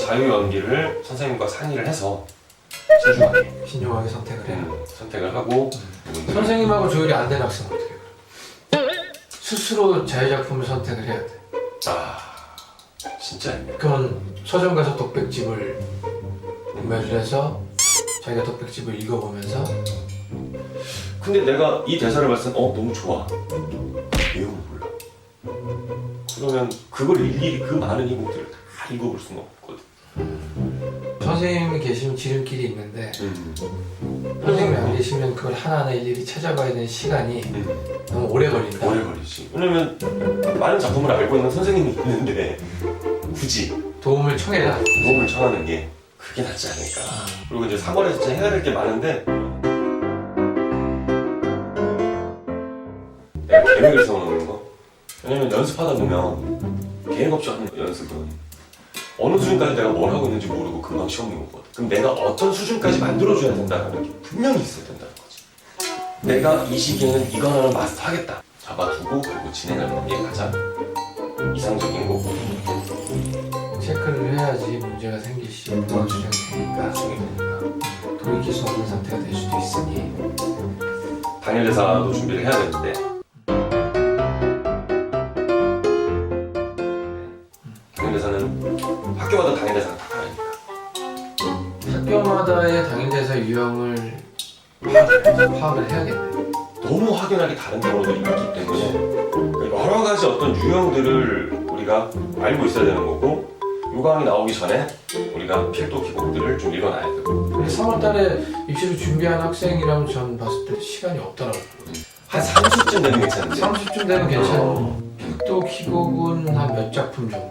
자유 연기를 선생님과 상의를 해서 신중하게 선택을 해요. 선택을 하고 선생님하고 조율이 안 된 학생 어떻게 그래? 스스로 자유작품을 선택을 해야 돼. 아 진짜 애매해. 그건 서점 가서 독백집을 구매를 해서 자기가 독백집을 읽어보면서 근데 내가 이 대사를 봤을 때 너무 좋아. 내용을 몰라. 그러면 그걸 일일이 그 많은 희곡들을 다 읽어볼 수는 없거든. 선생님이 계시면 지름길이 있는데 선생님이 안 계시면 그걸 하나하나 일일이 찾아봐야 되는 시간이 너무 오래 걸린다. 오래 걸리지. 왜냐면 많은 작품을 알고 있는 선생님이 있는데 굳이 도움을 청해라. 도움을 청하는 게 그게 낫지 않을까. 그리고 이제 3월에 진짜 해야 될 게 많은데 내가 계획을 세워놓는 거. 왜냐면 연습하다 보면 계획 없이 하는 연습은 어느 수준까지 내가 뭘 하고 있는지 모르고 금방 시험이 오거든. 그럼 내가 어떤 수준까지 만들어줘야 된다는 게 분명히 있어야 된다는 거지. 내가 이 시기에는 이거 하나는 마스터하겠다. 잡아두고 그리고 진행을 하는 게 가장 이상적인 거고 체크를 해야지 문제가 생길 시 불안 수정이 되니까 나중에 되니까. 돌이킬 수 없는 상태가 될 수도 있으니 당일 대사도 준비를 해야 되는데 당일 대사는 학교마다 당일 대사가 다 다르니까 학교마다의 당일대사 유형을 파악을 해야겠네. 너무 확연하게 다른 경우들이 있기 때문에 여러 가지 어떤 유형들을 우리가 알고 있어야 되는 거고 요강이 나오기 전에 우리가 필독 기곡들을 좀 읽어놔야 되고 3월달에 입시를 준비한 학생이라면 전 봤을 때 시간이 없더라고요. 한 30쯤 되면 괜찮은데 30쯤 되면 괜찮아요. 필독 희곡은 한 몇 작품 정도?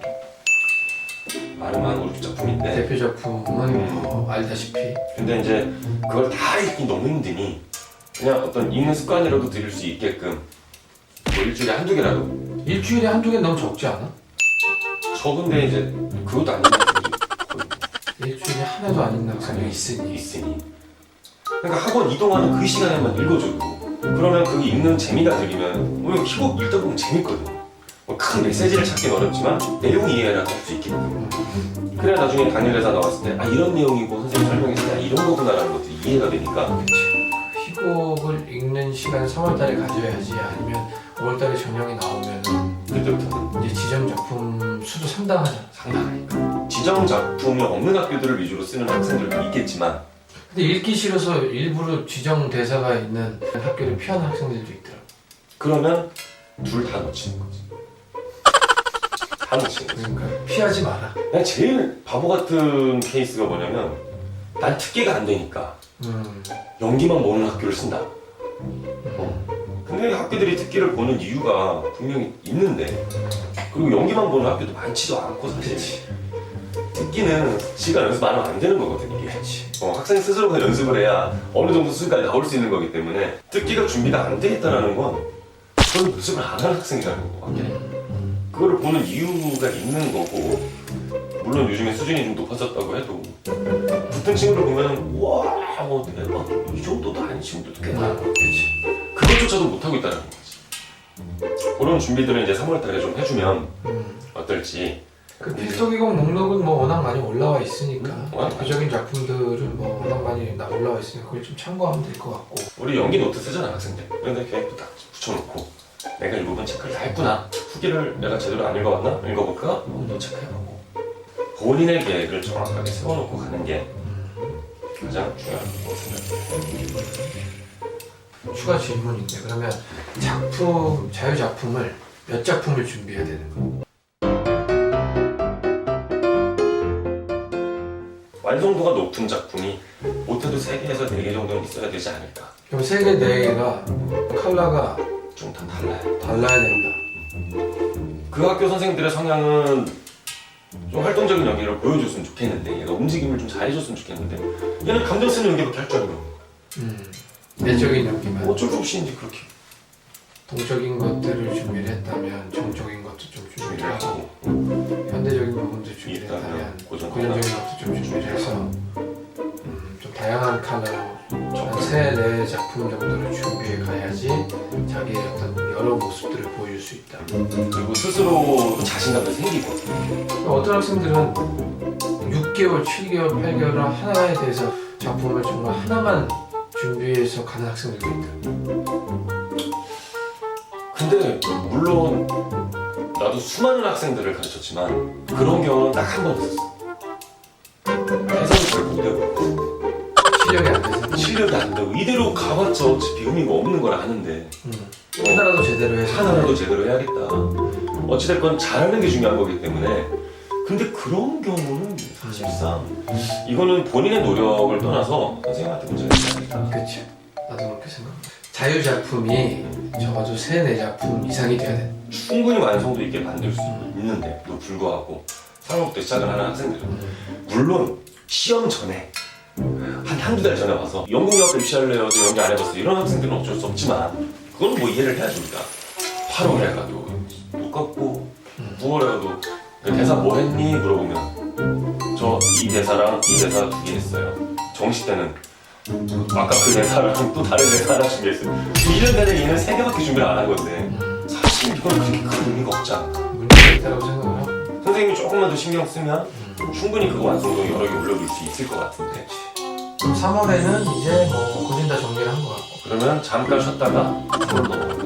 많은 5, 6작품인데 대표 작품은 뭐 알다시피 근데 이제 그걸 다 읽기 너무 힘드니 그냥 어떤 읽는 습관이라도 들일 수 있게끔 뭐 일주일에 한두 개라도 일주일에 한두 개 너무 적지 않아? 적은데 이제 그것도 아니면 일주일에 하나도 안 읽는 학생이 있으니 있으니 그러니까 학원 이동하는 그 시간에만 읽어줘도 그러면 그게 읽는 재미가 들리면 뭐 희곡 읽다 보면 재밌거든. 뭐 큰 메시지를 찾긴 어렵지만 내용 이해를 할 수 있게끔 그래야 나중에 당일 대사 나왔을 때 아 이런 내용이고 선생님 설명했을 때 아, 이런 거구나라는 것들이 이해가 되니까 희곡을 읽는 시간 3월달에 가져야지 아니면 5월달에 전형이 나오면 그때부터는 이제 지정 작품 수도 상당하잖아. 상당하니까 지정 작품이 없는 학교들을 위주로 쓰는 학생들도 있겠지만 근데 읽기 싫어서 일부러 지정 대사가 있는 학교를 피하는 학생들도 있더라고. 그러면 둘 다 놓치는 거지. 다 놓치는 거지. 그러니까 피하지 마라. 그냥 제일 바보 같은 케이스가 뭐냐면 난 특기가 안 되니까 연기만 보는 학교를 쓴다. 근데 학교들이 특기를 보는 이유가 분명히 있는데 그리고 연기만 보는 학교도 많지도 않고 사실 특기는 지가 연습 안 하면 안 되는 거거든 이게. 학생 스스로가 연습을 해야 어느 정도 수준까지 나올 수 있는 거기 때문에 특기가 준비가 안 되겠다는 건 그건 연습을 안 하는 학생이라는 거 같아. 그거를 보는 이유가 있는 거고 물론 요즘에 수준이 좀 높아졌다고 해도 붙은 친구를 보면 우와 뭐 대박 이 정도도 아닌 친구들도 꽤 많아. 그것조차도 못하고 있다는 거지. 그런 준비들을 이제 3월달에 좀 해주면 어떨지. 그 필독이곡 목록은 뭐 워낙 많이 올라와 있으니까 워낙 대표적인 작품들은 뭐 워낙 많이 올라와 있으니까 그걸 좀 참고하면 될 것 같고. 우리 연기 노트 쓰잖아 학생들. 그런데 계획도 딱 붙여놓고 내가 이 부분 체크를 다 했구나. 후기를 내가 제대로 안 읽어봤나? 읽어볼까? 너 체크해보고 본인의 계획을 정확하게 세워놓고 가는 게 가장 중요하다고 생각해요. 추가 질문인데 그러면 작품, 자유작품을 몇 작품을 준비해야 되는 거야? 완성도가 높은 작품이 못해도 3개에서 4개 정도는 있어야 되지 않을까. 그럼 3개, 4개가 컬러가 좀 다 달라요. 달라야 된다. 그 학교 선생님들의 성향은 좀 활동적인 연기를 보여줬으면 좋겠는데 얘가 움직임을 좀 잘해줬으면 좋겠는데 얘는 감정 쓰는 연기밖에 할 줄 알고 내적인 연기만 어쩔 수 없이 이제 그렇게 동적인 것들을 준비를 했다면 정적인 것도 좀 준비를 하고 현대적인 부분도 준비를 했다면 고전적인 것도 좀 준비를 해서 좀 다양한 컬러로 한 3, 4작품 정도를 준비해 가야지 자기의 어떤 여러 모습들을 보여줄 수 있다. 그리고 스스로 자신감도 생기고 어떤 학생들은 6개 6개월, 7개월, 8개월 하나에 대해서 작품을 정말 하나만 준비해서 가는 학생들도 있다. 근데 물론 나도 수많은 학생들을 가르쳤지만 그런 경우는 딱 한 번 있었어. 해석을 잘 못하고 실력이 안 돼서. 실력이 안 되고 이대로 가봤자 어차피 의미가 없는 거라 하는데 하나라도 제대로 해서. 하나라도 제대로 해야겠다. 어찌됐건 잘하는 게 중요한 거기 때문에. 근데 그런 경우는 사실상 이거는 본인의 노력을 떠나서 선생님한테 문제가 있지 않을까. 그치. 나도 그렇게 생각해. 자유작품이 적어도 3-4작품 이상이 돼야 돼. 충분히 완성도 있게 만들 수 있는데도 불구하고 상업부터 시작을 하는 학생들은 물론 시험 전에 한두 달 전에 와서 연극영화과 입시할래요? 저 연기 안 해봤어 이런 학생들은 어쩔 수 없지만 그건 뭐 이해를 해야죠. 우리가 8월에 가도 못 갔고 9월에 가도 대사 뭐 했니? 물어보면 저 이 대사랑 이 대사 2개 했어요. 정시 때는 아까 그 대사랑 또 다른 대사 하나 준비했어요. 1년 내내 얘는 3개밖에 준비를 안 한 건데 사실 이건 그렇게 큰 의미가 없지 않을까. 문제가 있다고 생각을 하고. 선생님이 조금만 더 신경 쓰면 충분히 그거 완성도 여러 개 올려줄 수 있을 것 같은데 3월에는 이제 뭐 거진 다 정리를 한 것 같고. 그러면 잠깐 쉬었다가 9월 넘어가